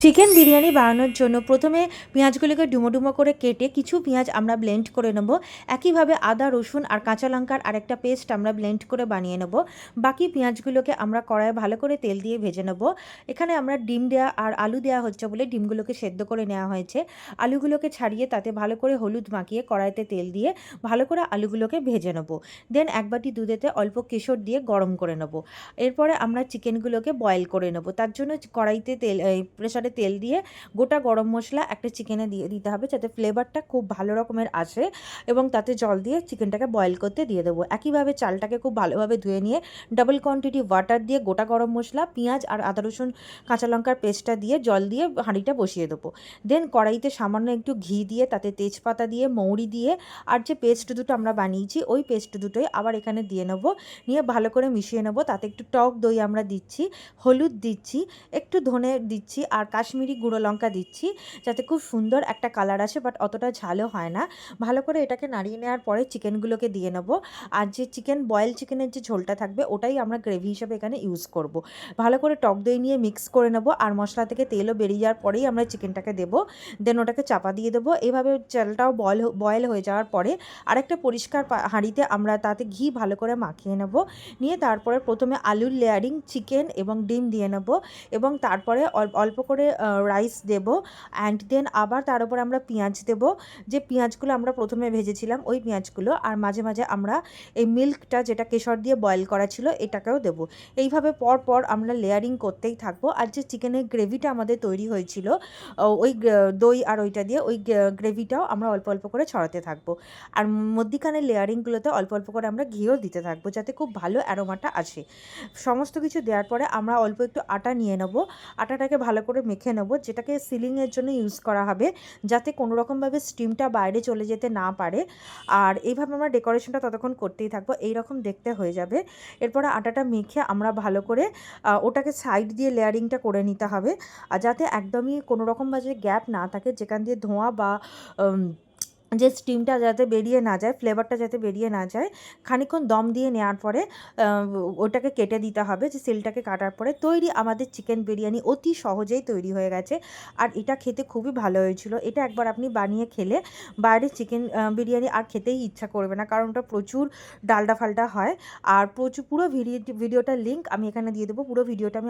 Chicken biryani বানানোর জন্য প্রথমে পেঁয়াজগুলোকে ডুমো ডুমো করে কেটে কিছু পেঁয়াজ আমরা ব্লেন্ড করে নেব। একইভাবে আদা রসুন আর কাঁচা লঙ্কার আরেকটা পেস্ট আমরা ব্লেন্ড করে বানিয়ে নেব। বাকি পেঁয়াজগুলোকে আমরা কড়াইয়ে ভালো করে তেল দিয়ে ভেজে নেব। এখানে আমরা ডিম দেওয়া আর আলু দেওয়া হচ্ছে বলে ডিমগুলোকে সেদ্ধ করে নেওয়া হয়েছে। আলুগুলোকে ছাড়িয়ে তাতে ভালো করে হলুদ মাখিয়ে কড়াইতে তেল দিয়ে ভালো করে আলুগুলোকে ভেজে নেব। দেন এক বাটি দুধেতে অল্প কেশর দিয়ে গরম করে নেব। এরপরে আমরা চিকেনগুলোকে বয়েল করে নেব। তার জন্য কড়াইতে প্রেসারে তেল দিয়ে গোটা গরম মশলা একটা চিকেনে দিয়ে দিতে হবে, যাতে ফ্লেভারটা খুব ভালো রকমের আসে, এবং তাতে জল দিয়ে চিকেনটাকে বয়েল করতে দিয়ে দেবো। একইভাবে চালটাকে খুব ভালোভাবে ধুয়ে নিয়ে ডাবল কোয়ান্টিটি ওয়াটার দিয়ে গোটা গরম মশলা, পেঁয়াজ আর আদা রসুন কাঁচা লঙ্কার পেস্টটা দিয়ে জল দিয়ে হাঁড়িটা বসিয়ে দেবো। দেন কড়াইতে সামান্য একটু ঘি দিয়ে তাতে তেজপাতা দিয়ে মৌরি দিয়ে আর যে পেস্ট দুটো আমরা বানিয়েছি ওই পেস্ট দুটোই আবার এখানে দিয়ে নেবো। নিয়ে ভালো করে মিশিয়ে নেবো। তাতে একটু টক দই আমরা দিচ্ছি, হলুদ দিচ্ছি, একটু ধনে দিচ্ছি আর কাশ্মীরি গুঁড়ো লঙ্কা দিচ্ছি, যাতে খুব সুন্দর একটা কালার আসে, বাট অতটা ঝালও হয় না। ভালো করে এটাকে নাড়িয়ে নেওয়ার পরে চিকেনগুলোকে দিয়ে নেবো। আর যে বয়েল চিকেনের যে ঝোলটা থাকবে ওটাই আমরা গ্রেভি হিসেবে এখানে ইউজ করব। ভালো করে টক দই নিয়ে মিক্স করে নেবো, আর মশলা থেকে তেলও বেরিয়ে যাওয়ার পরেই আমরা চিকেনটাকে দেবো। দেন ওটাকে চাপা দিয়ে দেবো। এইভাবে চালটাও বয়েল হয়ে যাওয়ার পরে আরেকটা পরিষ্কার হাঁড়িতে আমরা তাতে ঘি ভালো করে মাখিয়ে নেব। নিয়ে তারপরে প্রথমে আলুর লেয়ারিং, চিকেন এবং ডিম দিয়ে নেব, এবং তারপরে অল্প করে রাইস দেব। অ্যান্ড দেন আবার তার উপরে আমরা পেঁয়াজ দেব, যে পেঁয়াজগুলো আমরা প্রথমে ভেজেছিলাম ওই পেঁয়াজগুলো, আর মাঝে মাঝে আমরা এই মিল্কটা যেটা কেশর দিয়ে বয়েল করা ছিল এটাকেও দেব। এইভাবে পর পর আমরা লেয়ারিং করতেই থাকবো। আর যে চিকেনের গ্রেভিটা আমাদের তৈরি হয়েছিল ওই দই আর ওইটা দিয়ে ওই গ্রেভিটাও আমরা অল্প অল্প করে ছড়াতে থাকবো। আর মধ্যিখানে লেয়ারিংগুলোতে অল্প অল্প করে আমরা ঘিও দিতে থাকবো, যাতে খুব ভালো অ্যারোমাটা আসে। সমস্ত কিছু দেওয়ার পরে আমরা অল্প একটু আটা নিয়ে নেব। আটাটাকে ভালো করে মেখে নেব, যেটাকে সিলিংয়ের জন্য ইউজ করা হবে, যাতে কোনো রকমভাবে স্টিমটা বাইরে চলে যেতে না পারে। আর এইভাবে আমরা ডেকোরেশনটা ততক্ষণ করতেই থাকবো। এইরকম দেখতে হয়ে যাবে। এরপরে আটাটা মেখে আমরা ভালো করে ওটাকে সাইড দিয়ে লেয়ারিংটা করে নিতে হবে, আর যাতে একদমই কোনো রকমভাবে গ্যাপ না থাকে, যেখান দিয়ে ধোঁয়া বা যে স্টিমটা যাতে বেরিয়ে না যায়, ফ্লেভারটা যাতে বেরিয়ে না যায়। খানিকক্ষণ দম দিয়ে নেওয়ার পরে ওটাকে কেটে দিতে হবে। যে সিলটাকে কাটার পরে তৈরি আমাদের চিকেন বিরিয়ানি অতি সহজেই তৈরি হয়ে গেছে। আর এটা খেতে খুবই ভালো হয়েছিল। এটা একবার আপনি বানিয়ে খেলে বাইরের চিকেন বিরিয়ানি আর খেতেই ইচ্ছা করবে না, কারণ ওটা প্রচুর ডালডা ফালডা হয়। আর পুরো ভিডিওটার লিঙ্ক আমি এখানে দিয়ে দেবো। পুরো ভিডিওটা আমি